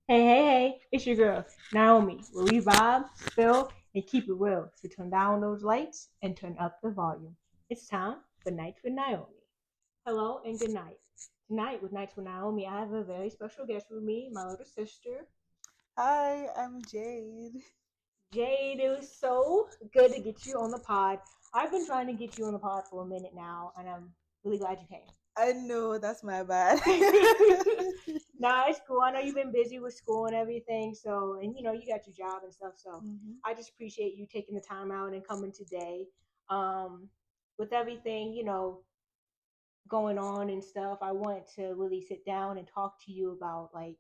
Hey, it's your girl, Naomi, where we vibe, spill, and keep it real. So turn down those lights and turn up the volume. It's time for Nights with Naomi. Hello and good night. Tonight with Nights with Naomi, I have a very special guest with me, my little sister, Hi, I'm Jade. Jade. It was so good to get you on the pod. I've been trying to get you on the pod for a minute now, and I'm really glad you came. I know that's my bad. Nah, it's cool. I know you've been busy with school and everything, so and you got your job and stuff. So hmm I just appreciate you taking the time out and coming today. Um, with everything going on and stuff, I want to really sit down and talk to you about like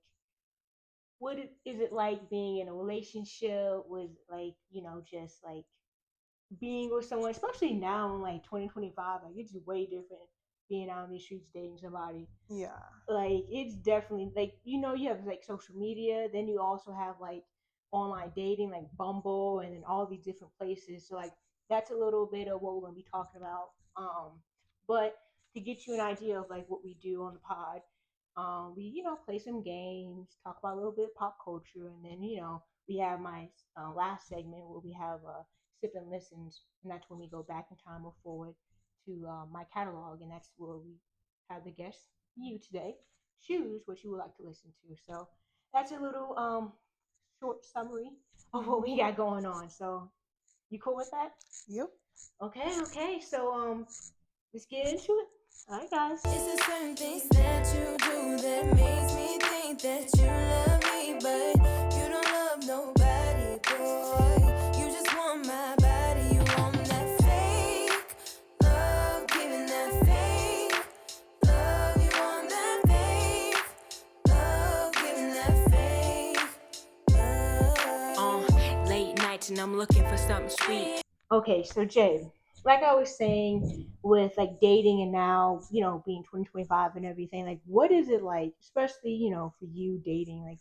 is it like being in a relationship with like just like being with someone, especially now in like 2025, like it's way different being out in these streets dating somebody. Yeah. Like it's definitely like you have like social media, then you also have like online dating like Bumble and then all these different places. So like that's a little bit of what we're gonna be talking about. But to get you an idea of like what we do on the pod, we play some games, talk about a little bit of pop culture, and then we have my last segment where we have sip and listens, and that's when we go back in time or forward to my catalog, and that's where we have the guest you today choose what you would like to listen to. So that's a little short summary of what hmm we got going on. So you cool with that? Yep. Okay. So let's get into it. All right, guys. It's a certain things that you do that makes me think that you love me, but you don't love nobody, boy. You just want my body, you want that fake love, giving that fake love. You want that fake love, giving that fake love. Late nights and I'm looking for something sweet. Okay, so Jay, like I was saying with like dating and now, being 2025 and everything, like what is it like, especially, for you dating, like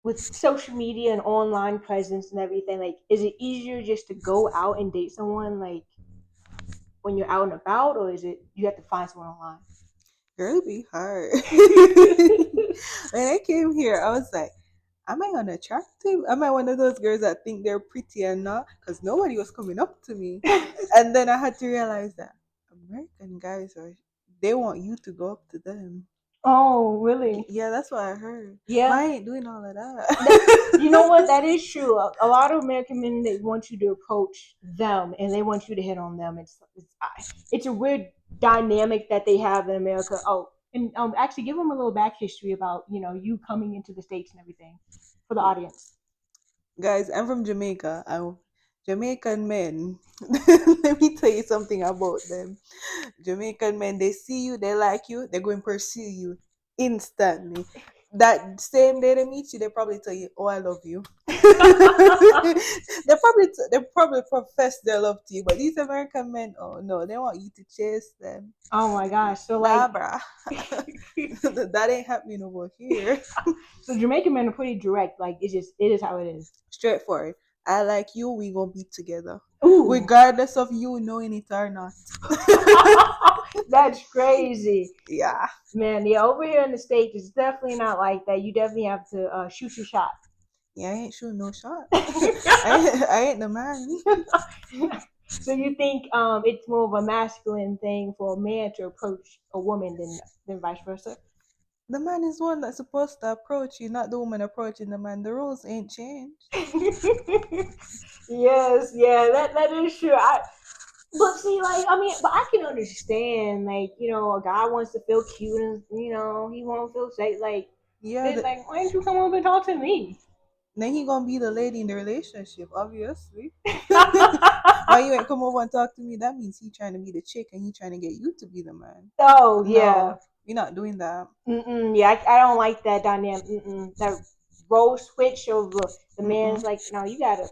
with social media and online presence and everything, like is it easier just to go out and date someone like when you're out and about, or is it you have to find someone online? Girl, it'd be hard. When I came here, I was like, am I unattractive? Am I one of those girls that think they're pretty and not? Because nobody was coming up to me. And then I had to realize that American guys they want you to go up to them. Oh, really? Yeah, that's what I heard. But Yeah. I ain't doing all of That you know what? that. That is true. A lot of American men they want you to approach them and they want you to hit on them. It's a weird dynamic that they have in America. Oh, and actually, give them a little back history about you coming into the states and everything for the audience. Guys, I'm from Jamaica. Jamaican men. Let me tell you something about them. Jamaican men, they see you, they like you, they're going to pursue you instantly. That same day they meet you, they probably tell you, "Oh, I love you." They probably profess their love to you, but these American men, oh no, they want you to chase them. Oh my gosh! So like, Nah, bruh, that ain't happening over here. so Jamaican men are pretty direct. Like it is how it is. Straightforward. I like you, we gonna be together. Ooh. Regardless of you knowing it or not. That's crazy. Yeah. Man, yeah, over here in the States, it's definitely not like that. You definitely have to shoot your shot. Yeah, I ain't shooting no shot. I ain't the man. So you think it's more of a masculine thing for a man to approach a woman than vice versa? The man is the one that's supposed to approach you, not the woman approaching the man. The rules ain't changed. Yes, yeah, that is true. But see, like, I mean, but I can understand, like, a guy wants to feel cute and he won't feel safe. Like, Yeah, it's like, why don't you come over and talk to me? then he gonna be the lady in the relationship, obviously. Why you ain't come over and talk to me? That means he trying to be the chick and he trying to get you to be the man. Oh yeah. No, we're not doing that. Yeah, I don't like that dynamic. That role switch of the man's Mm-mm. like, no, you gotta.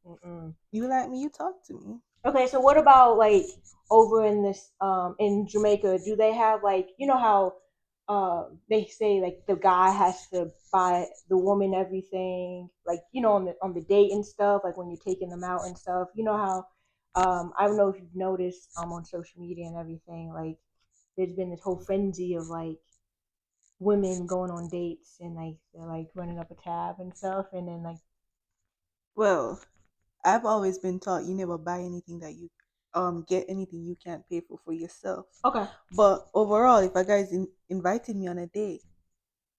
Mm-mm. You like me, you talk to me. Okay, so what about like over in this in Jamaica? Do they have like how they say like the guy has to buy the woman everything like on the date and stuff like when you're taking them out and stuff. You know how I don't know if you've noticed on social media and everything like there's been this whole frenzy of like women going on dates and like they're like running up a tab and stuff, and then like Well, I've always been taught you never buy anything that you get anything you can't pay for yourself. okay. But overall, if a guy's inviting me on a date,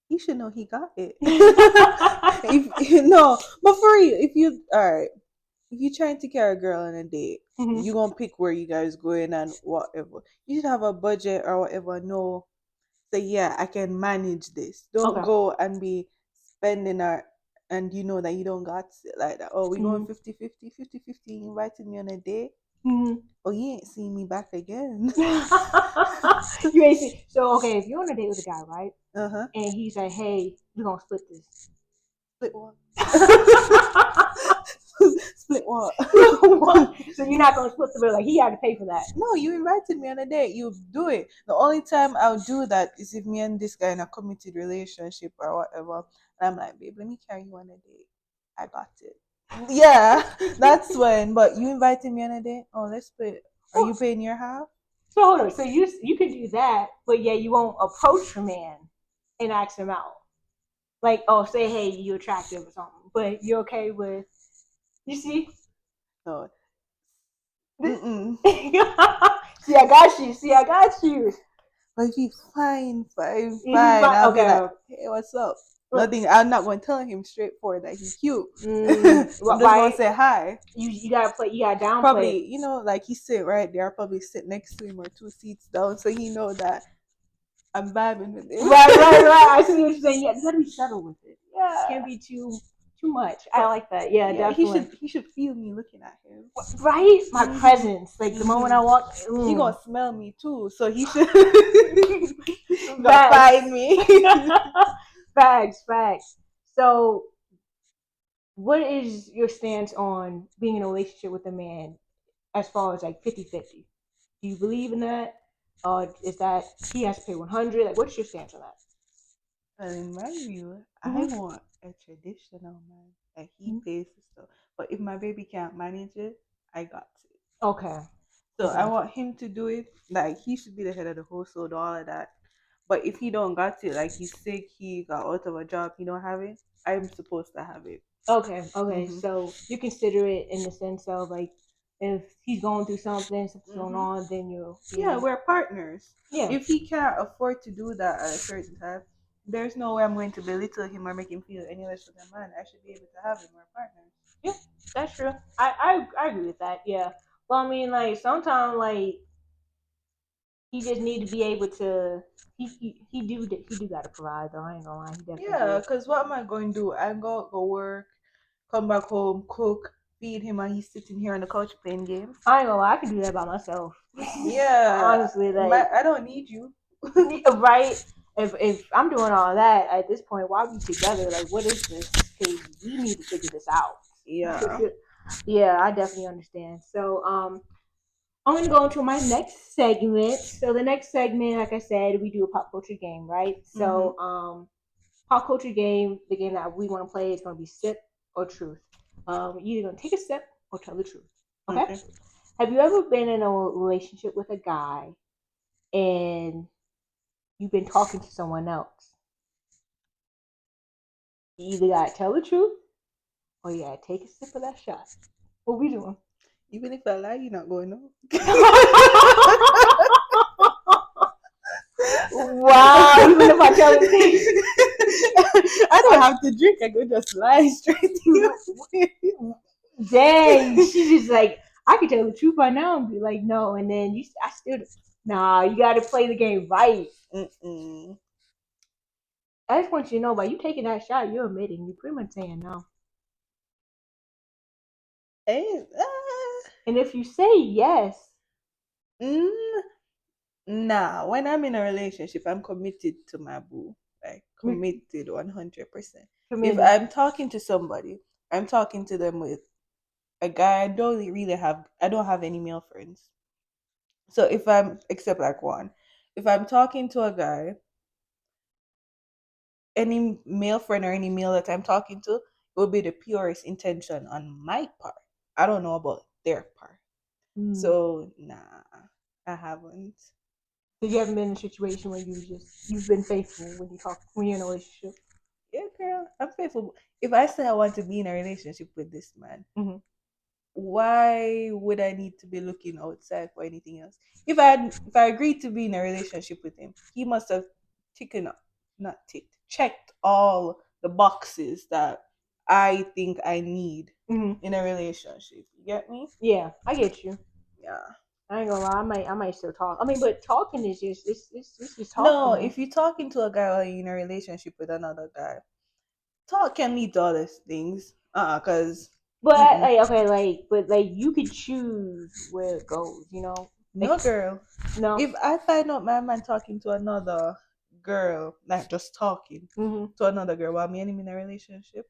he should know he got it. If no, but for real, if you all right, if you're trying to carry a girl on a date, Mhm. you gonna pick where you guys going and whatever. You should have a budget or whatever. No, say yeah, I can manage this. Don't Okay. go and be spending and you know that you don't got it like that. Oh, we going Mhm. 50-50, 50-50. You invited me on a date. Mhm. Oh, you ain't seen me back again. You ain't see. So okay, if you're on a date with a guy, right, Uh-huh. and he's like, "Hey, we're gonna split this." Split what? Split what? So you're not gonna split the bill. Like he had to pay for that. No, you invited me on a date. You do it. The only time I'll do that is if me and this guy in a committed relationship or whatever. And I'm like, babe, let me carry you on a date. I got it. Yeah, that's when. But you invited me on a date. Oh, let's split. Are you Well, paying your half? so hold on. So you can do that, but yeah, you won't approach a man and ask him out. Like, oh, say, hey, you attractive or something. But you're okay with you see? No. See, Mm-mm. I got you. See, I got you. But if he's fine, fine, If he's fine, fine, I'll be like, okay. hey, what's up? Look, Nothing. I'm not going to tell him straightforward that he's cute. I'm just going right? to say hi. You gotta play. You gotta downplay it. Probably, like he sit right there. I'll probably sit next to him or two seats down, so he know that I'm vibing with him. Right. I see what you're saying. Yeah, you gotta be subtle with it. Yeah, Can't be too much. I but like that. Yeah, yeah, he definitely. should he should feel me looking at him. Right? My Mhm. presence. Like the moment I walk. He gonna smell me too, so he should he gonna Facts. find me. Facts. So, what is your stance on being in a relationship with a man as far as like 50-50? Do you believe in that? Is that he has to pay 100? Like, what's your stance on that? Well, in my view, I Mm-hmm. want a traditional man that he Mm-hmm. pays the stuff. But if my baby can't manage it, I got it. Okay. So I Okay. want him to do it. Like he should be the head of the household, all of that. But if he don't got it, like he's sick, he got out of a job, he don't have it. I'm supposed to have it. Okay. Mhm. So you consider it in the sense of like if he's going through something's going Mhm. on, then you'll Yeah, be we're partners. yeah. If he can't afford to do that at a certain time, there's no way I'm going to belittle him or make him feel any less of a man. I should be able to have him. We're partners. Yeah, that's true. I agree with that. Yeah. Well, I mean, like sometimes like he just need to be able to. He do got to provide though. I ain't gonna lie. He definitely Yeah, do. because what am I going to do? I'm going to go work, come back home, cook, feed him, and he's sitting here on the couch playing games. I ain't gonna lie. I can do that by myself. Yeah, Honestly, like I don't need you. right. If I'm doing all that at this point, why are we together? Like, what is this? Because we need to figure this out. Yeah. Yeah, I definitely understand. So, I'm gonna go into my next segment. So the next segment, like I said, we do a pop culture game, right? Mm-hmm. So, pop culture game, the game that we want to play is gonna be sip or truth. You're either gonna take a sip or tell the truth. Okay? Okay. Have you ever been in a relationship with a guy and you've been talking to someone else? You either gotta tell the truth or you gotta take a sip of that shot. What we doing? Even if I lie, you're not going on. Wow, even if I tell the truth. I don't have to drink. I could just lie straight to you. Dang, she's just like, I could tell the truth by now and be like, no, and then I still, nah, you got to play the game right. Mm-mm. I just want you to know by you taking that shot, you're admitting, you're pretty much saying no. Hey, And if you say yes, mm, nah, when I'm in a relationship, I'm committed to my boo. Like committed 100%. If committed. I'm talking to somebody, I'm talking to them with a guy. I don't have any male friends. So if I'm except like one, if I'm talking to a guy, any male friend or any male that I'm talking to, it will be the purest intention on my part. I don't know about their part. Mm. So nah, I haven't. So you haven't been in a situation where you've been faithful when you're in a relationship. Yeah, girl, I'm faithful. If I say I want to be in a relationship with this man, Mm-hmm. why would I need to be looking outside for anything else? If I agreed to be in a relationship with him, he must have taken up, not ticked, checked all the boxes that I think I need Mm-hmm. in a relationship. You get me? Yeah, I get you. Yeah. I ain't gonna lie, I might still talk. I mean, but talking is just it's just No, talking. if you're talking to a guy or you're in a relationship with another guy, talk can lead to other things. Cause But mm-mm. okay, but you could choose where it goes. Like No, girl. no. If I find out my man talking to another girl, like just talking Mm-hmm. to another girl while me and him in a relationship,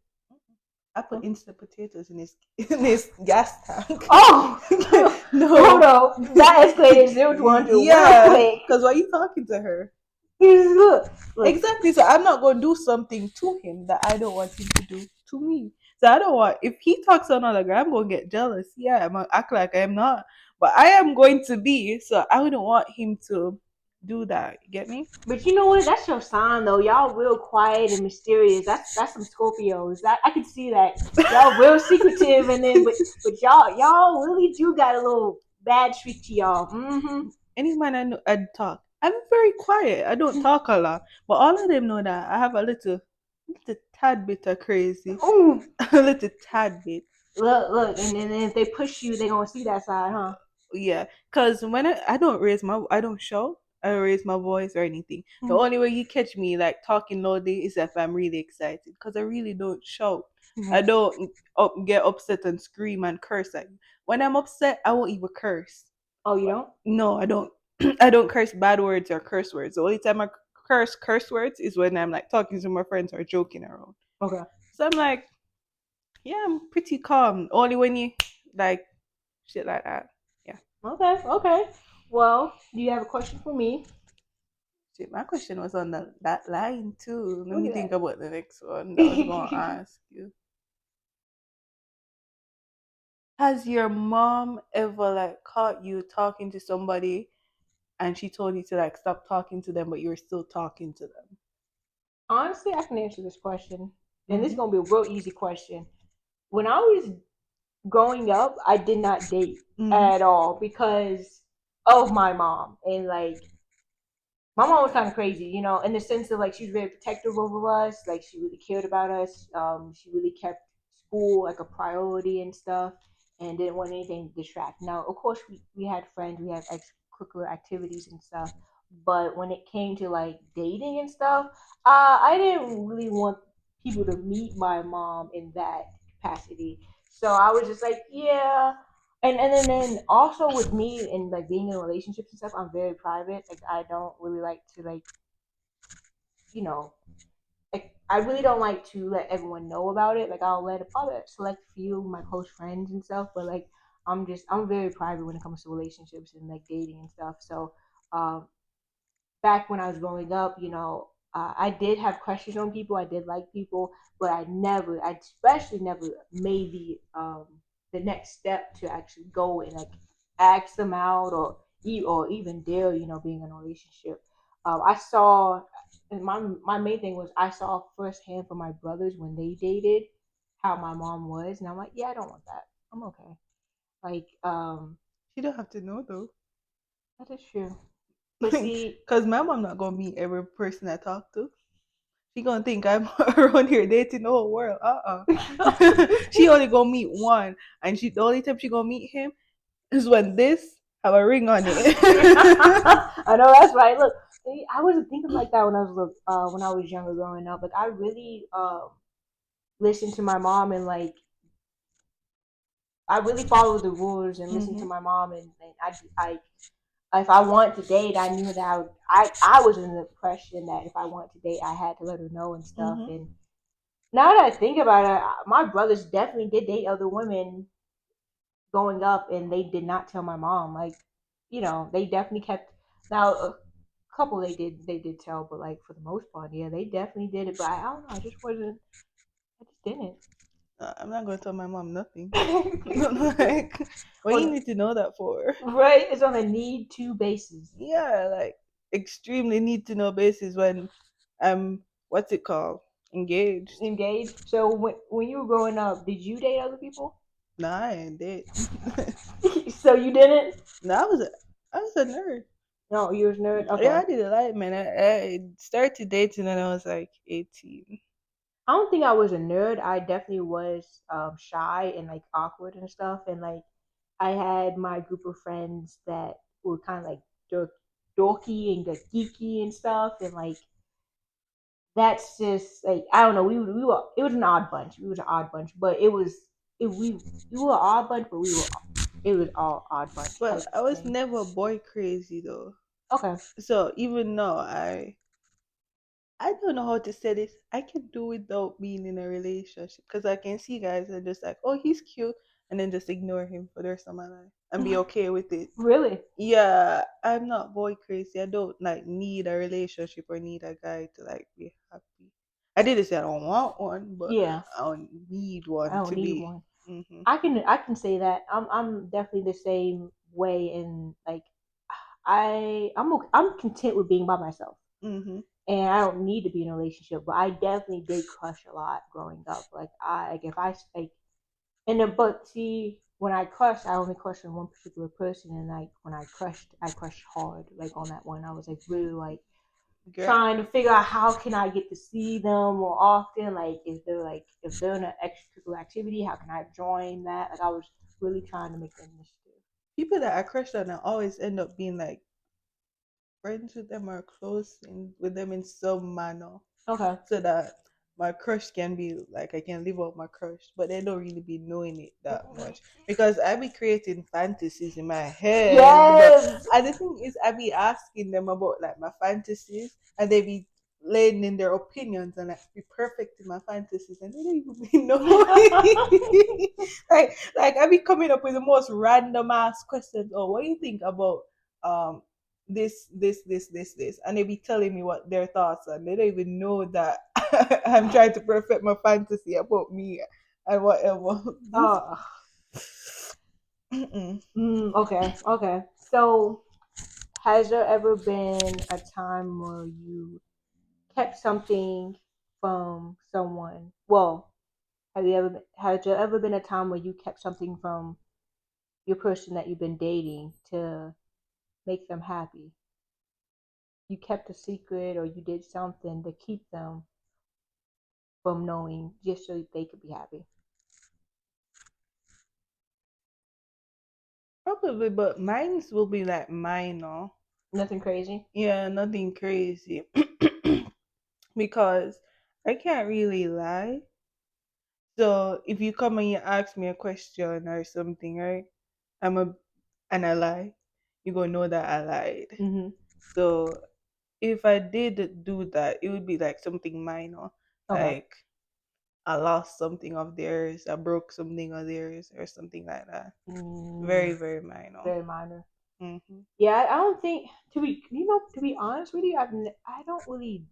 I put Oh, instant potatoes in his in his gas tank. oh! Hold No, on, that escalated 0 to 100 real yeah, quick. because why you talking to her? Look. Exactly. So I'm not gonna do something to him that I don't want him to do to me. So I don't want if he talks to another girl, I'm gonna get jealous. Yeah, I'm gonna act like I'm not, but I am going to be. So I wouldn't want him to do that. You get me? But you know what? That's your sign, though. Y'all real quiet and mysterious. That's some Scorpios. I can see that. Y'all real secretive, and then but y'all really do got a little bad streak to y'all. Mm-hmm. Any man I know I'd talk. I'm very quiet. I don't talk a lot, but all of them know that I have a little tad bit of crazy, Ooh, a little tad bit. look, and then if they push you, they gonna see that side, huh? Yeah, because when I don't I don't shout, I don't raise my voice or anything. The Mm-hmm. only way you catch me like talking loudly is if I'm really excited, because I really don't shout. I Mm-hmm. don't get upset and scream and curse at you. When I'm upset, I won't even curse. Oh, you But don't? no, I don't. I don't curse bad words or curse words. The only time I curse words is when I'm like talking to my friends or joking around. Okay. So I'm like, yeah, I'm pretty calm. Only when you like shit like that. Yeah. Okay. Okay. Well, do you have a question for me? Shit, my question was on that line too. Let Look me think at about the next one that I was gonna that. ask you. Has your mom ever like caught you talking to somebody and she told you to like stop talking to them, but you were still talking to them? Honestly, I can answer this question, and this is Mm-hmm. gonna be a real easy question. When I was growing up, I did not date Mm-hmm. at all because of my mom. And like, my mom was kind of crazy, in the sense of like she was very protective over us. Like, she really cared about us. She really kept school like a priority and stuff, and didn't want anything to distract. Now, of course, we had friends, we had extracurricular activities and stuff. But when it came to like dating and stuff, I didn't really want people to meet my mom in that capacity. So I was just like, yeah. And then also with me and like being in relationships and stuff, I'm very private. Like, I don't really like to like, you know, like, I really don't like to let everyone know about it. Like, I'll let probably a select few of my close friends and stuff, but like I'm very private when it comes to relationships and like dating and stuff. So um back when I was growing up, I did have crushes on people. I did like people, but I especially never made the next step to actually go and like ask them out or even dare, being in a relationship. I saw, and my main thing was I saw firsthand from my brothers when they dated how my mom was, and I'm like, yeah, I don't want that. I'm okay. Like, You don't have to know though. that is true. But see, Cause my mom not gonna meet every person I talk to. She gonna think I'm around here dating the whole world. She only gonna meet one, and the only time she gonna meet him is when this have a ring on it. I know that's right. Look, I wasn't thinking like that when I was younger growing up. Like, I really listened to my mom, and like I really followed the rules and listened to Mm-hmm. my mom, and if I want to date, I knew that I was in the impression that if I want to date, I had to let her know and stuff. Mm-hmm. And now that I think about it, my brothers definitely did date other women growing up, and they did not tell my mom. Like, they definitely kept. Now, a couple they did tell, but like for the most part, yeah, they definitely did it. But I don't know, I just wasn't. I just didn't. I'm not gonna tell my mom nothing. Like, what you On need to know that for? right, it's on a need to basis. Yeah, like. extremely need to know basis when I'm what's it called? Engaged. Engaged. So when you were growing up, did you date other people? Nah, I ain't did. So you didn't? No, I was a nerd. No, you was a nerd. Yeah, Okay. I did a lot, man. I started dating when I was like 18. I don't think I was a nerd. I definitely was shy and like awkward and stuff. And like I had my group of friends that were kind of like dorky and like geeky and stuff. And like that's just like I don't know. We were it was an odd bunch. We was an odd bunch, but we were an odd bunch, but we were it was all odd bunch Well, type I was thing. never boy crazy though. Okay. So even though I don't know how to say this. I can do without being in a relationship because I can see guys and just like, oh, he's cute, and then just ignore him for the rest of my life and be okay with it. Really? Yeah, I'm not boy crazy. I don't like need a relationship or need a guy to like be happy. I didn't say I don't want one, but Yeah. I don't need I one don't to need be. one. Mhm. I can say that I'm definitely the same way and like I'm content with being by myself Mhm. and I don't need to be in a relationship. But I definitely did crush a lot growing up. Like I like if I like and then but see when I crushed, I only crushed on one particular person and like when I crushed hard like on that one. I was like really like Girl, trying to figure out how can I get to see them more often. Like if they're in an extracurricular activity, how can I join that? Like I was really trying to make that initiative. people that I crush on, I always end up being like friends with them or with them in some manner Okay. so that my crush can be like I can live out my crush, but they don't really be knowing it that much because I be creating fantasies in my head. But Yes. and the thing is, I be asking them about like my fantasies, and they be laying in their opinions and like be perfect in my fantasies, and they don't even be knowing. like I be coming up with the most random ass questions. Oh, what do you think about um this, and they be telling me what their thoughts are. They don't even know that I'm trying to perfect my fantasy about me and whatever. These Oh. mm-mm. Okay. Okay. So, has there ever been a time where you kept something from someone? Well, has there ever been a time where you kept something from your person that you've been dating to make them happy? You kept a secret or you did something to keep them from knowing just so they could be happy. Probably, but mine's will be like minor. Nothing crazy. Yeah, nothing crazy. Because I can't really lie. So if you come and you ask me a question or something, right? I'm a and I lie, you gonna know that I lied. Mm-hmm. So if I did do that, it would be like something minor, Okay. like I lost something of theirs, I broke something of theirs, or something like that. Very, Mm, very minor. very minor. Hmm. Yeah, I don't think to be honest with you, I don't really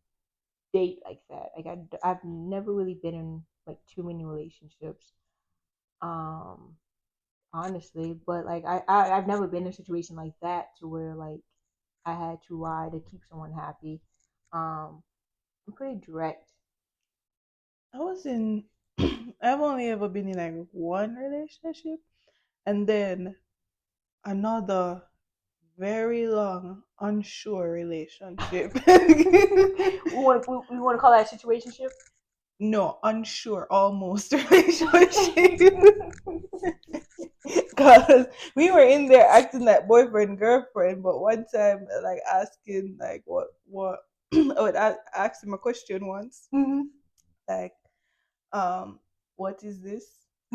date like that. Like I've never really been in like too many relationships. Um, honestly, but like I've never been in a situation like that to where like I had to lie to keep someone happy. Um, I'm pretty direct. I was in. I've only ever been in like one relationship, and then another very long unsure relationship. We want to call that a situationship. No, unsure almost relationship. Because we were in there acting like boyfriend girlfriend, but one time like asking like what I would ask him a question once Mm-hmm. like um what is this,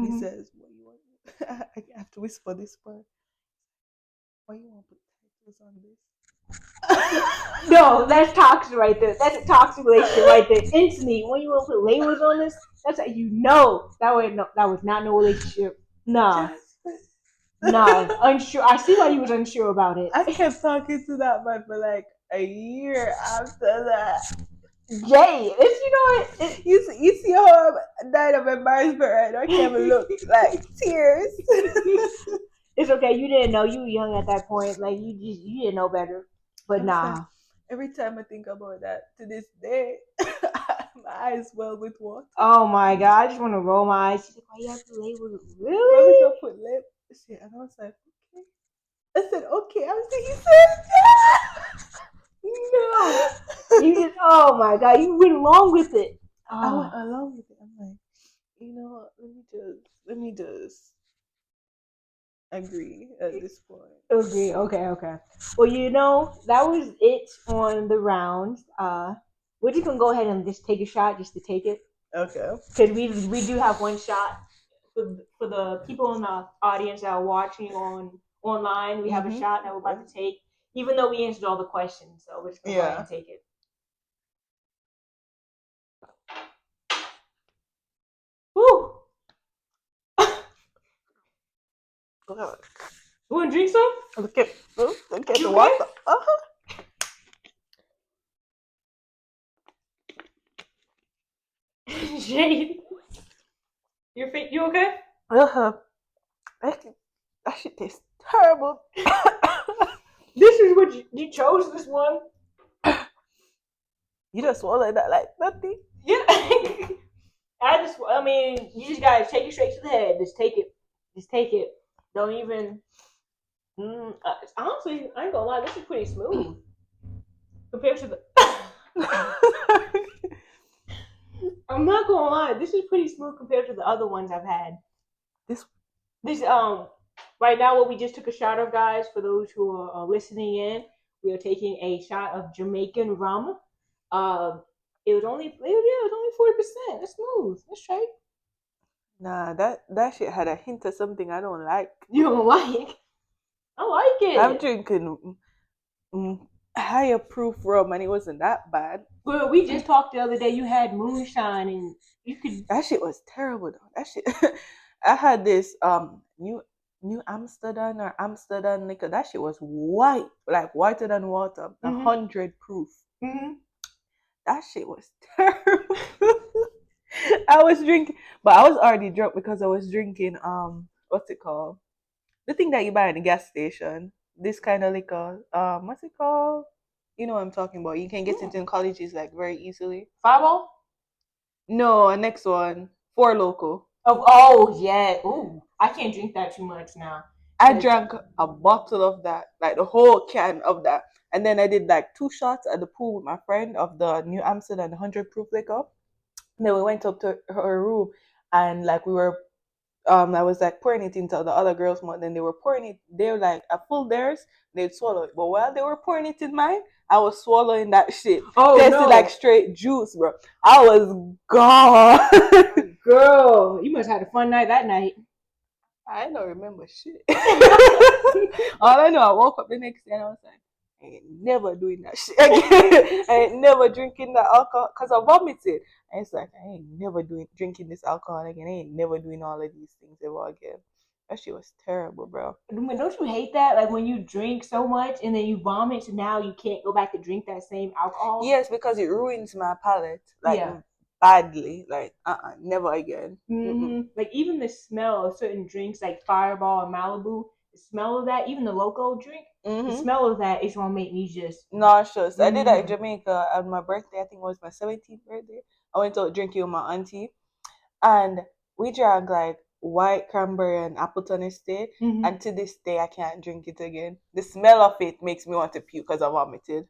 and he Mm-hmm. says what you want. I have to whisper this part. Why you want to put titles on this? No, that's toxic right there. That's a toxic relationship right there. Instantly, when you want to put labels on this, that's how you know that was not no relationship. Nah, Just nah, unsure. I see why you was unsure about it. I kept talking to that man for like a year after that. Jay, it's you know what? You see how I'm died of embarrassment right now? I can't even look like tears. It's okay. You didn't know. You were young at that point. Like you didn't know better. But I was like, nah. Every time I think about that, to this day, my eyes well with water. Oh my god, I just want to roll my eyes. She's like, why you have to label it? When we Really? go put lip shit, and I was like, okay. I said, okay. I was like, he said, No. You just, oh my god, you went along with it. I went Oh, along with it. I'm like, you know what? Let me just agree at this point. agree. Okay, okay. Well, that was it on the rounds. We're just gonna go ahead and just take a shot just to take it. Okay. Because we do have one shot for the people in the audience that are watching online. We have a shot that we're about to take, even though we answered all the questions. So we're just gonna go ahead and take it. Woo! Look You want to drink some? look at You the okay? water. Jade, you okay? Uh-huh. That shit tastes terrible. This is what you chose. This one. You just swallowed that like nothing. Yeah. I mean, you just gotta take it straight to the head. Just take it. Just take it. Don't even. Honestly, I ain't gonna lie. This is pretty smooth compared to the. I'm not gonna lie. This is pretty smooth compared to the other ones I've had. This This right now, what we just took a shot of, guys. For those who are listening in, we are taking a shot of Jamaican rum. Uh, it was only 40%. That's smooth. That's straight. nah, that shit had a hint of something I don't like. You don't like? I like it. I'm drinking higher proof rum and it wasn't that bad. Well, we just talked the other day. You had moonshine, and you could. That shit was terrible though. That shit I had this New Amsterdam or Amsterdam liquor. That shit was white, like whiter than water, 100 proof. Mm-hmm. That shit was terrible. I was drinking, but I was already drunk because I was drinking what's it called? The thing that you buy at the gas station. This kind of liquor. What's it called? You know what I'm talking about. You can get it in colleges like very easily. Fireball? No, next one. Four Loco. Oh yeah. Ooh, I can't drink that too much now. I drank a bottle of that, like the whole can of that. And then I did like 2 shots at the pool with my friend of the New Amsterdam 100 proof liquor. And then we went up to her room and like we were I was like pouring it into the other girls' mouth, and they were pouring it. They were like a full theirs, they'd swallow it. But while they were pouring it in mine, I was swallowing that shit. Oh Tasted no, like straight juice, bro. I was gone. girl, you must have had a fun night that night. I don't remember shit. All I know, I woke up the next day and I was like, I ain't never doing that shit again. I ain't never drinking that alcohol because I vomited. And it's like, I ain't never drinking this alcohol again. I ain't never doing all of these things ever again. That shit was terrible, bro. Don't you hate that? Like when you drink so much and then you vomit, so now you can't go back to drink that same alcohol. Yes, because it ruins my palate. Like, yeah. Badly. Like, never again. Like even the smell of certain drinks like Fireball and Malibu, the smell of that, even the Loco drink, the smell of that is gonna make me just nauseous. I did that in Jamaica on my birthday. I think it was my 17th birthday. I went out drinking with my auntie, and we drank like white cranberry and Appleton Estate. And to this day, I can't drink it again. The smell of it makes me want to puke because I vomited.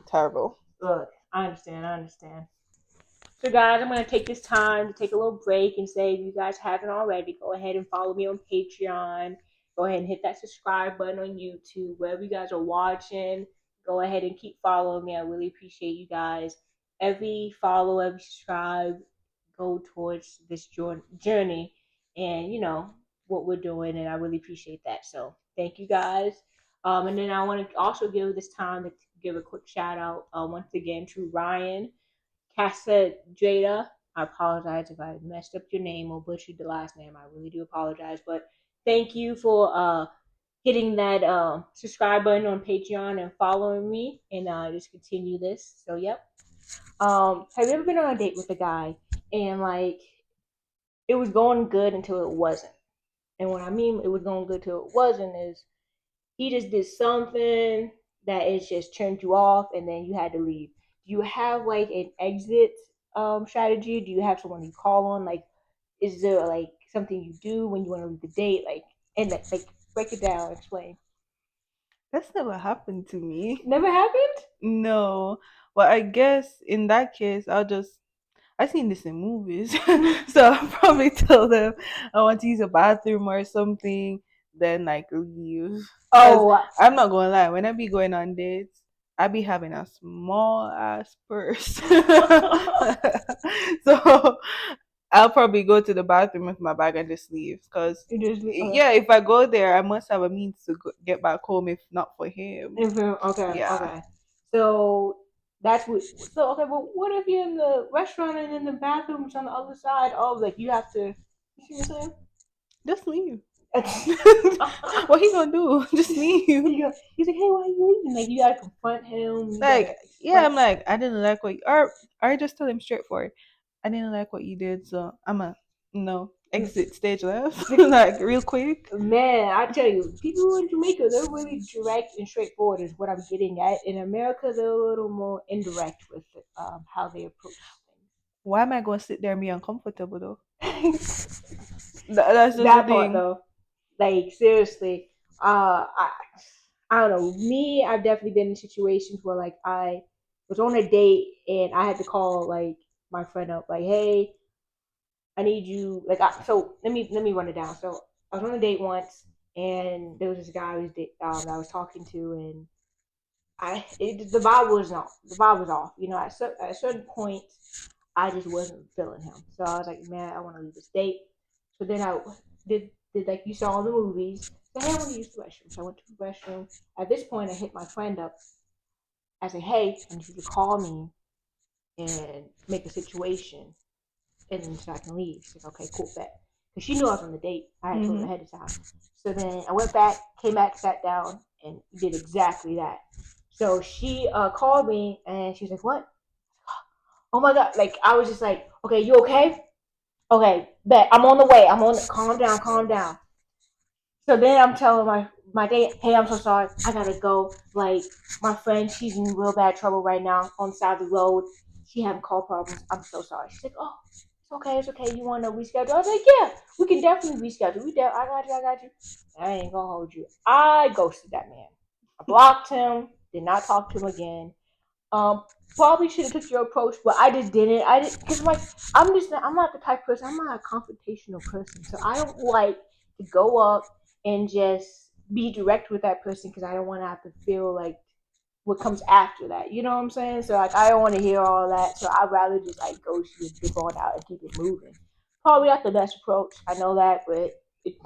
Terrible. Look, I understand. So, guys, I'm going to take this time to take a little break and say, if you guys haven't already, go ahead and follow me on Patreon. Go ahead and hit that subscribe button on YouTube. Wherever you guys are watching, go ahead and keep following me. I really appreciate you guys. Every follow, every subscribe, go towards this journey and, what we're doing. And I really appreciate that. So, thank you guys. And then I want to also give this time to give a quick shout out once again to Ryan Casa Jada. I apologize if I messed up your name or butchered the last name. I really do apologize. But thank you for hitting that subscribe button on Patreon and following me and just continue this. So yep. Have you ever been on a date with a guy and like it was going good until it wasn't? And what I mean it was going good till it wasn't is he just did something, that it just turned you off and then you had to leave? Do you have like an exit strategy? Do you have someone you call on? Like, is there like something you do when you want to leave the date? Like, and like break it down, explain. That's never happened to me. Never happened. No. But I guess in that case, I've seen this in movies. So I'll probably tell them I want to use a bathroom or something, then like leave. Because Oh, I'm not gonna lie, when I be going on dates, I be having a small ass purse. So I'll probably go to the bathroom with my bag and just leave. Because, you just yeah, if I go there, I must have a means to get back home if not for him. okay, Yeah. okay. So that's what. So okay, but what if you're in the restaurant and then the bathroom's on the other side? Oh, like you have to. You see what Just leave. I'm saying? What he gonna do? Just leave. He's like, hey, why are you leaving? Like you gotta confront him. You Like, gotta yeah, explain. I'm like, I didn't like what you, or I just tell him straightforward. I didn't like what you did, so I'm a no exit stage left, like real quick. Man, I tell you, people in Jamaica, they're really direct and straightforward, is what I'm getting at. In America, they're a little more indirect with how they approach Why am I gonna sit there and be uncomfortable though? things. That's just the That part, thing. though, like, seriously, I don't know. Me, I've definitely been in situations where, like, I was on a date and I had to call, like, my friend up, like, hey, I need you. Like, so let me run it down. So I was on a date once, and there was this guy that I was talking to, and the vibe was off. The vibe was off. You know, at a certain point, I just wasn't feeling him. So I was like, man, I want to leave this date. So then I did like you saw in the movies. So hey, I want to use the restroom. So I went to the restroom. At this point, I hit my friend up. I said, hey, I need you to call me and make a situation and so I can leave. She's like, okay, cool, bet. Because she knew I was on the date. I had told her Hmm. ahead of time. So then I went back, came back, sat down, and did exactly that. So she called me and she was like, what? Oh my God. Like, I was just like, okay, you okay? Okay, bet. I'm on the way. calm down, calm down. So then I'm telling my date, hey, I'm so sorry. I gotta go. Like, my friend, she's in real bad trouble right now on the side of the road. She having car problems. I'm so sorry. She's like, oh, it's okay, it's okay. You want to reschedule? I was like, yeah, we can definitely reschedule. I got you, I got you. I ain't gonna hold you. I ghosted that man. I blocked him. Did not talk to him again. Um, Probably should have took your approach, but I just didn't. I didn't because like I'm not the type of person. I'm not a confrontational person, so I don't like to go up and just be direct with that person because I don't want to have to feel like what comes after that. You know what I'm saying? So like I don't want to hear all that. So I'd rather just like go to the dip on out and keep it moving. Probably not the best approach. I know that, but it. If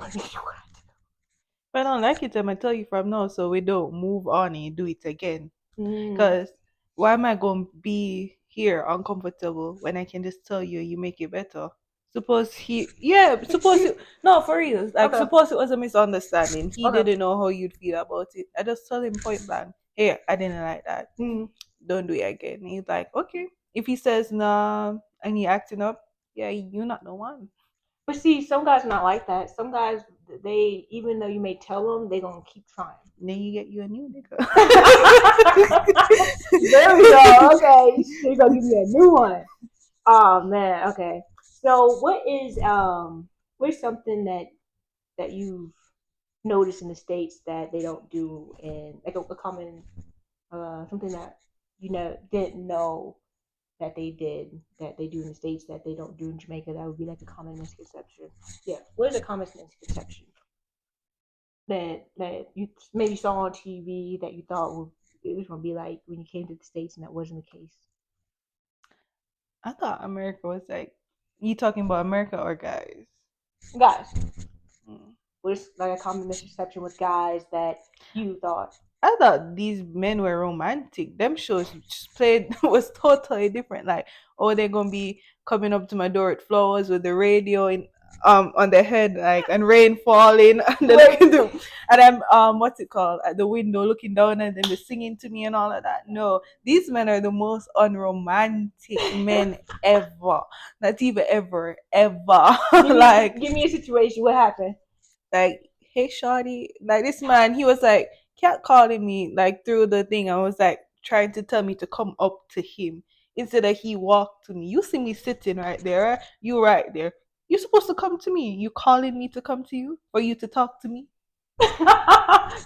I don't like it, I'ma tell you from now, so we don't move on and do it again. Mm. Cause why am I gonna be here uncomfortable when I can just tell you you make it better? Suppose he, yeah, suppose it, no, for real. Like, Okay. suppose it was a misunderstanding. He Okay. didn't know how you'd feel about it. I just tell him point blank, hey, I didn't like that. Mm. Don't do it again. And he's like, okay. If he says nah and he acting up, yeah, you're not the one. But see, some guys not like that. Some guys, they even though you may tell them, they gonna keep trying. Then you get you a new nigga. There we go. Okay, she's gonna give me a new one. Oh man. Okay. So what's something that you've noticed in the states that they don't do, and like a common something that you know didn't know that they did that they do in the states that they don't do in Jamaica, that would be like a common misconception. Yeah, what is a common misconception that you maybe saw on TV that you thought it was gonna be like when you came to the states and that wasn't the case? I thought America was like, you talking about America or guys? Guys, Mm. what's like a common misconception with guys that you thought? I thought these men were romantic. Them shows just played was totally different. Like, oh, they're gonna be coming up to my door with flowers with the radio in on their head, like, and rain falling, and they're Wait, looking through, and I'm what's it called, at the window looking down, and then they're singing to me and all of that. No, these men are the most unromantic men ever. Not even ever, ever. like give me a situation. What happened? like, hey, shawty, like this man, he was like, Cat calling me like through the thing. I was like trying to tell me to come up to him instead of he walked to me. You see me sitting right there, right? You right there. You're supposed to come to me. You calling me to come to you for you to talk to me.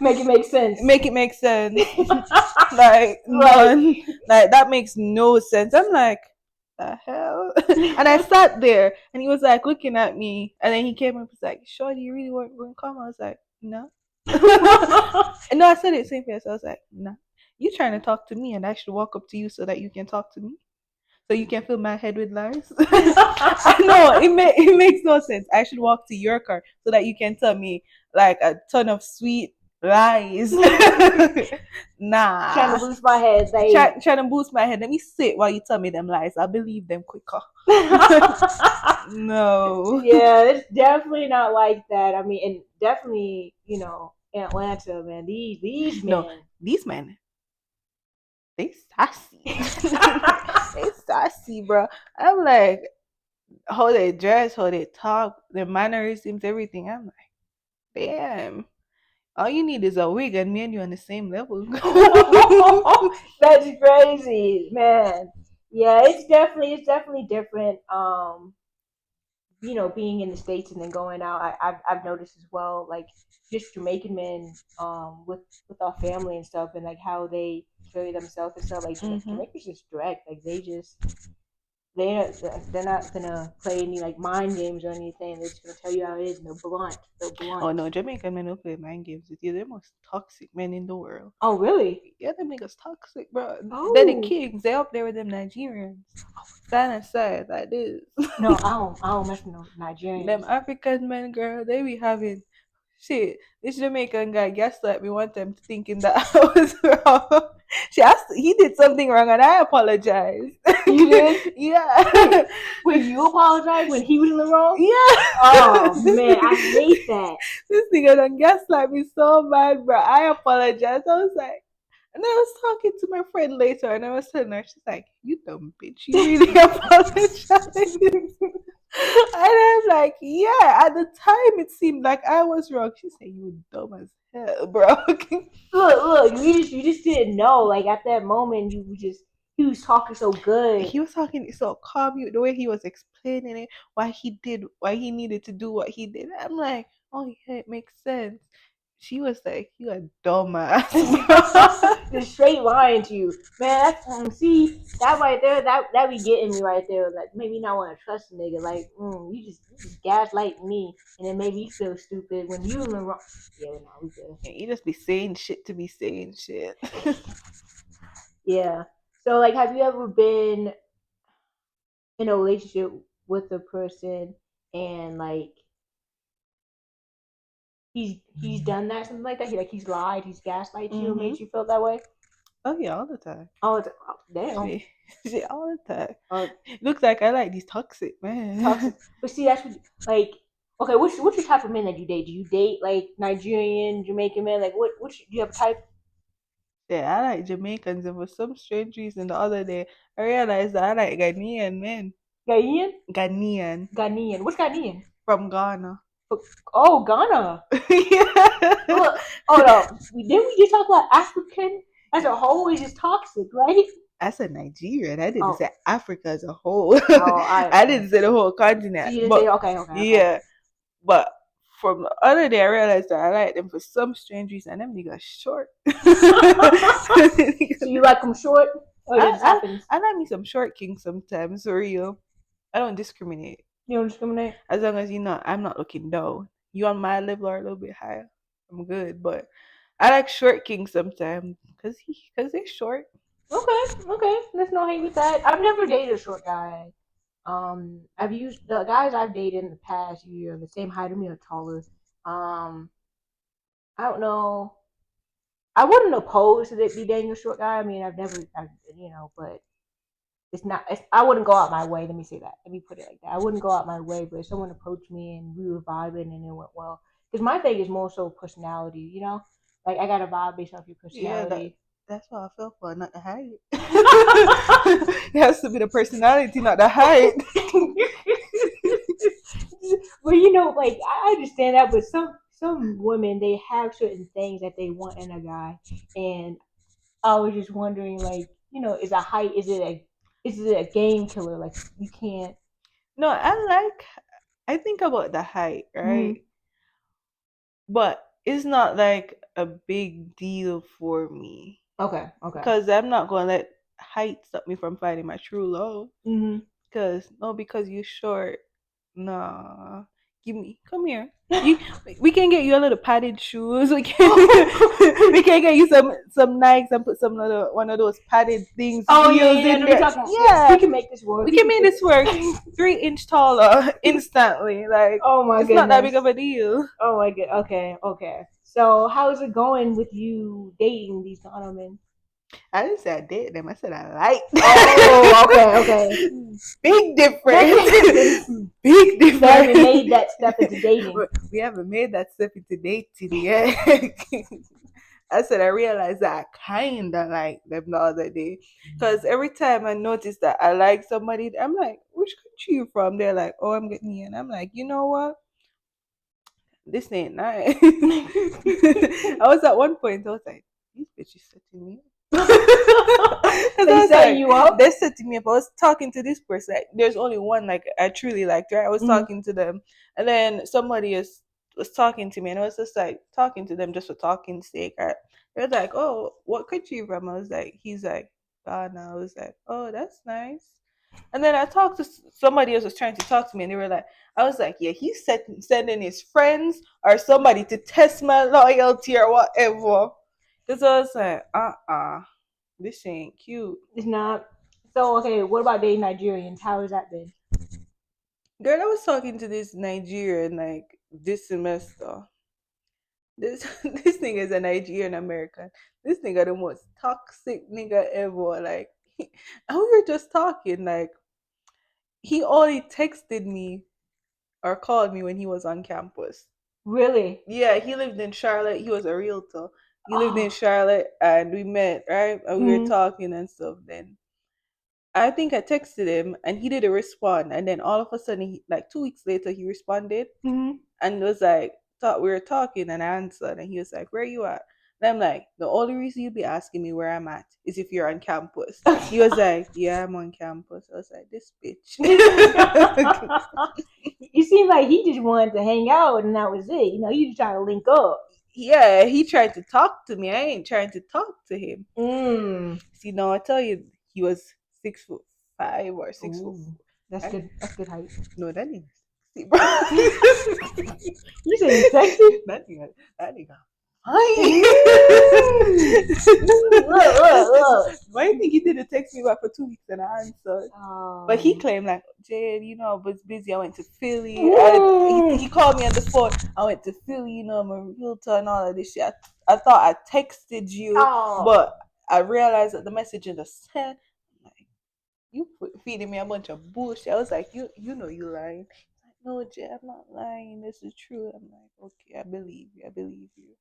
Make it make sense. Make it make sense. Like Like, none. Like that makes no sense. I'm like, the hell? And I sat there and he was like looking at me and then he came up and was like, Shorty, you really weren't going to come? I was like, no. And no, I said it same face. I was like, nah. You trying to talk to me and I should walk up to you so that you can talk to me? So you can fill my head with lies? No, it makes no sense. I should walk to your car so that you can tell me like a ton of sweet lies. trying to Nah. boost my head. Like, Trying to boost my head. Let me sit while you tell me them lies. I'll believe them quicker. No. yeah, it's definitely not like that. I mean, and definitely, in Atlanta, man, these No, men. these men, they sassy. They sassy, bro. I'm like, how they dress, how they talk, their mannerisms, everything. I'm like, damn. All you need is a wig and me and you on the same level. That's crazy, man. Yeah, it's definitely different. Being in the States and then going out, I've noticed as well, like just Jamaican men, with our family and stuff, and like how they carry themselves and stuff. Like Hmm. Jamaicans just direct, like they're not gonna play any like mind games or anything. They're just gonna tell you how it is, and they're blunt. They're Oh blunt. no, Jamaican men don't play mind games with you. They're the most toxic men in the world. Oh, really? Yeah, they make us toxic, bro. They're the Oh. kings. They up there with them Nigerians. Stand aside like this. No, I don't mess with no Them Nigerians. African men, girl, they be having shit. This Jamaican guy gaslit me one time thinking that I was wrong. He did something wrong and I apologized. You did? Yeah. Wait, you apologize when he was in the wrong? Yeah. Oh man, I hate that. This nigga done gaslight me so bad, bro. I apologized. I was like, and I was talking to my friend later and I was telling her, she's like, you dumb bitch, you really apologized. And I'm like, yeah, at the time it seemed like I was wrong. She said, you dumb as hell, bro. Look, you just didn't know. Like at that moment, he was talking so good. He was talking so calm, the way he was explaining it, why he needed to do what he did. I'm like, oh yeah, it makes sense. She was like, you a dumbass, bro. Just straight lying to you, man. See that right there. That be getting me right there. Like maybe not want to trust a nigga. Like you just gaslight me, and then maybe you feel stupid when you in the wrong. Yeah, no, we good. You just be saying shit to be saying shit. Yeah. So like, have you ever been in a relationship with a person and like he's done that, something like that? He's lied, he's gaslight you, Hmm. made you feel that way? Oh yeah, all the time. Oh, damn. Shit, shit, all the time. Uh, Looks like I like these toxic man. toxic. But see, that's what, like, okay, what's your type of men that you date? Do you date like Nigerian, Jamaican men? Like, do you have a type? Yeah, I like Jamaicans, and for some strange reason, the other day I realized that I like Ghanaian men. Ghanaian? Ghanaian Ghanaian. What's Ghanaian? from Ghana. Oh, Ghana. Yeah. Look, hold up. Didn't we just talk about African as a whole is just toxic, right? I said Nigerian. I didn't Oh, say Africa as a whole. I I didn't say the whole so continent. you didn't But say okay. yeah, but from the other day, I realized that I like them for some strange reason. And them niggas short. So you like them short, or it just I, happens? I like me some short kings sometimes, for real. I don't discriminate. You don't discriminate. As long as I'm not looking down. You on my level or a little bit higher, I'm good. But I like short kings sometimes because they're short. Okay. There's no hate with that. I've never dated a short guy. I've used the guys I've dated in the past year the same height as me or taller. Um, I don't know. I wouldn't oppose to it be dating a short guy. I mean, but it's not. I wouldn't go out my way. Let me say that. Let me put it like that. I wouldn't go out my way, but if someone approached me and we were vibing and it went well, because my thing is more so personality. Like I got a vibe based off your Yeah, personality. that's what I feel for, not the height. It has to be the personality, not the height. But like I understand that, but some women they have certain things that they want in a guy, and I was just wondering, like, is a height is it a game killer? Like you can't. No, I think about the height, Mm, right? But it's not like a big deal for me okay, okay. because I'm not gonna let height stop me from finding my true love. Hmm. Because no, because you short. Nah, give me come here. You, we can get you a little padded shoes. We can we can get you some Nikes and put some little one of those padded things Oh yeah, heels yeah. I in know you're there. talking about. Yes, we Yeah, can make this work. we We can can make fix this work. it. 3 inch taller instantly. Like Oh my it's not that goodness. big of a deal. Oh my god. Okay, okay. So how's it going with you dating these gentlemen? I didn't say I did them. I said I like Oh, okay, okay. them. Big Big difference. difference. Big You haven't difference. made that step into dating. We haven't made that step into dating yet. I said I realized that I kinda like them the other day. Cause every time I notice that I like somebody, I'm like, which country you from? They're like, oh, I'm Ghanaian. I'm like, you know what? This ain't nice. I was at one point, I was like, these bitches setting me up. Because I They was setting like, you up? they're setting me up. I was talking to this person. Like, there's only one like I truly liked, right? I was Mm, talking to them, and then somebody was talking to me, and I was just like talking to them just for talking sake. Right? They was like, "Oh, what country you from?" I was like, "He's like Ghana." I was like, "Oh, that's nice." And then I talked to somebody else was trying to talk to me, and they were like, "I was like, yeah, he's sending his friends or somebody to test my loyalty or whatever." Because I was like, this ain't cute. it's not. So okay, what about dating Nigerians? How has that been? Girl, I was talking to this Nigerian like this semester. This this nigga is a Nigerian American. This nigga the most toxic nigga ever. Like, and we were just talking. Like, he only texted me or called me when he was on campus. Really? Yeah, he lived in Charlotte. He was a realtor. He lived in Oh. Charlotte, and we met, right? And we were Mm, talking and stuff. Then I think I texted him, and he didn't respond. And then all of a sudden, like 2 weeks later, he responded mm. and was like, thought we were talking, and I answered, and he was like, "Where you at?" And I'm like, "The only reason you'd be asking me where I'm at is if you're on campus." He was like, "Yeah, I'm on campus." I was like, "This bitch." You seem like he just wanted to hang out and that was it. You just trying to link up. Yeah, he tried to talk to me. I ain't trying to talk to him. Mm. See, now I tell you, he was 6'5" or 6 foot. Ooh, that's I, good. That's good height. no, that nigga. See, bro. You say he's sexy? that nigga. That nigga. Mm. Look, look, look. Why do you think he didn't text me back for 2 weeks and I answered? But he Oh. claimed like, Jade, I was busy. I went to Philly. He Mm. called me on the phone. I went to Philly. I'm a realtor and all of this shit. I thought I texted you, Oh. but I realized that the message in the sent. I'm like, you feeding me a bunch of bullshit. I was like, you know you lying. He's like, no, Jay, I'm not lying. This is true. I'm like, okay, I believe you. I believe you.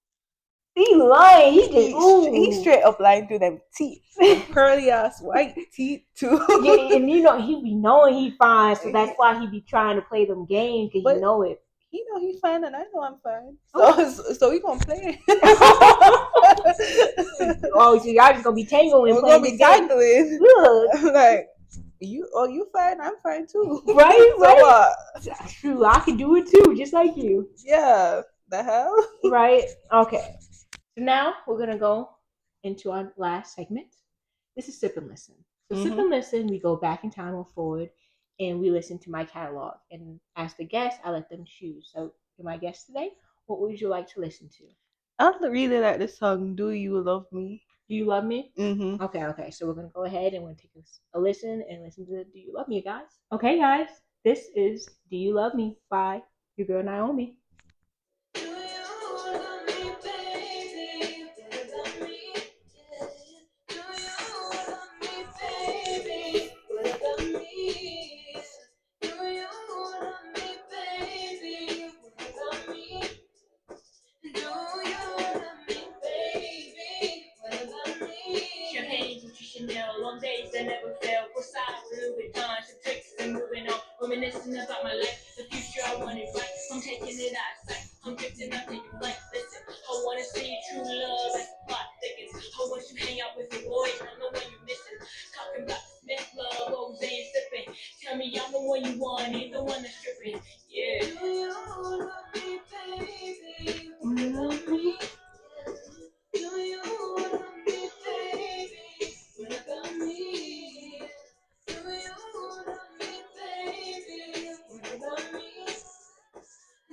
He lying. He just He ooh. straight up lying through them teeth, them pearly ass white teeth too. Yeah, and he be knowing he fine, so that's why he be trying to play them games because he But know it. he know he's fine and I know I'm fine. Okay. So we gonna play. Oh, so y'all just gonna be tangling We're playing gonna this be game. tangling. Look, I'm like, you fine, I'm fine too. right, So right. what? True, I can do it too, just like you. Yeah. The hell? Right? Okay. So now we're gonna go into our last segment. This is sip and listen. So sip Mm-hmm. and listen, we go back in time or forward, and we listen to my catalog. And as the guest, I let them choose. So you're my guest today. What would you like to listen to? I really like the song "Do You Love Me." Do you love me? Mm-hmm. Okay, okay. So we're gonna go ahead and we're gonna take a listen and listen to Do You Love Me, guys? Okay, guys. This is Do You Love Me by your girl Nyomi. Do you love me, baby? Do you love me? Do you love me, baby? Do you love me? Do you love me, baby? Do you love me? Do you love me, baby? Do you love me? Champagne, Gucci, Chanel, long days that never fail. Versailles, Louis Vuitton, some tricks and moving on. Reminiscing about my life, the future I wanted right. I'm taking it outside. I'm drifting up to you like, listen, I wanna see true love as the plot thickens. I want you to hang out with your boys, I'm the one you missing. Talking about the Smith love, Rose ain't sipping. Tell me I'm the one you want, ain't the one that's tripping. Yeah. Do you love me, baby? Love me. Do you love me, baby? What about me? Do you love me, baby? What about me?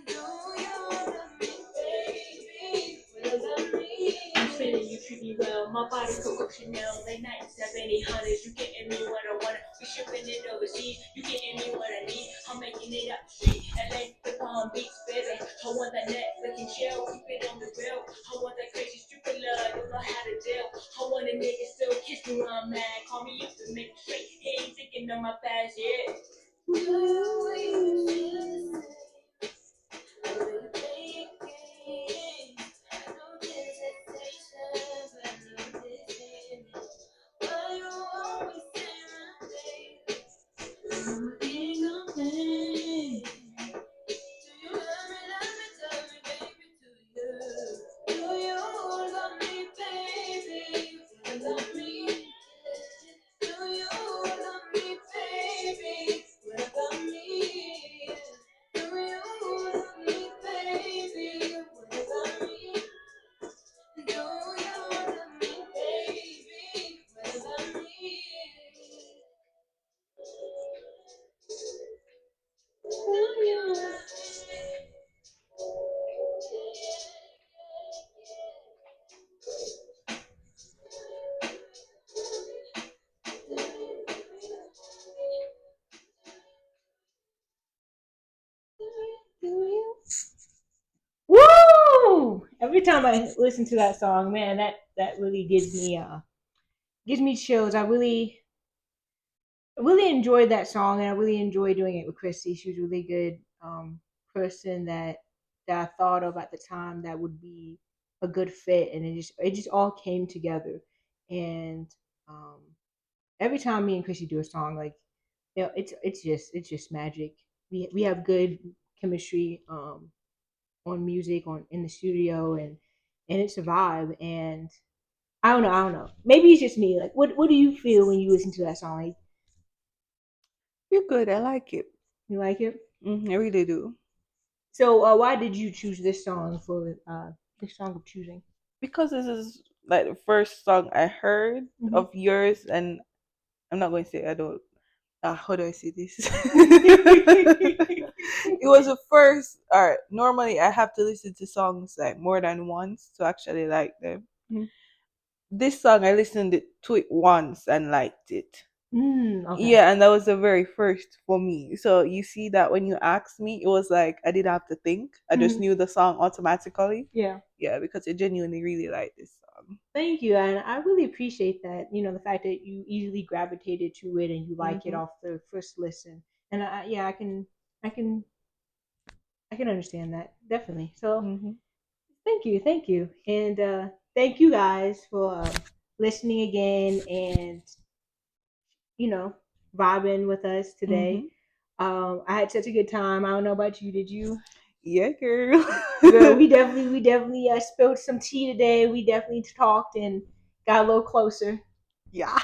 Do you love me, baby? What about me? I'm feeling you treat me well. My body Coco Chanel, late night 700s. You getting me what I want. We shipping it overseas. You getting me what I need. I'm making it up the street. LA to Palm Beach, baby. I want that Netflix and chill. Keep it on the real. I want that crazy stupid love. Don't know how to deal. I want a nigga still kiss me when I'm mad. Call me up to make it straight. He ain't thinking of my past, yeah. Do you feel the same? Woo! Every time I listen to that song, man, that really gives me chills. I really enjoyed that song, and I really enjoyed doing it with Christy. She was a really good person that I thought of at the time that would be a good fit, and it just all came together. And um, every time me and Christy do a song, like it's just magic. We have good chemistry on music on in the studio, and it's a vibe. And I don't know. Maybe it's just me. Like, what do you feel when you listen to that song? Like, You're good. I like it. you like it? I really do. So why did you choose this song for this song of choosing? Because this is like the first song I heard Mhm. of yours, and I'm not going to say I don't. How do I say this? It was the first. All right. Normally, I have to listen to songs like more than once to actually like them. Mhm. This song, I listened to it once and liked it. Okay. Yeah, and that was the very first for me. So you see that when you asked me, it was like I didn't have to think. I just Mhm. knew the song automatically. Yeah. Yeah, because I genuinely really like this song. Thank you, and I really appreciate that. The fact that you easily gravitated to it and you like it Hmm. off the first listen. And yeah, I can, I can understand that definitely. So Hmm. thank you, and thank you guys for listening again and you know vibing with us today. Hmm. I had such a good time. I don't know about you. Did you? Yeah, girl. Girl, we definitely spilled some tea today. We definitely talked and got a little closer. Yeah.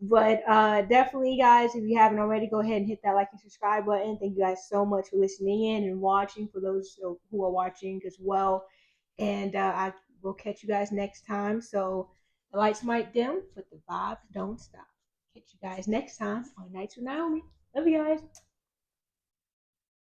But definitely, guys, if you haven't already, go ahead and hit that like and subscribe button. Thank you guys so much for listening in and watching. For those who are watching as well, and I will catch you guys next time. So the lights might dim, but the vibes don't stop. Catch you guys next time on Nights with Naomi. Love you guys.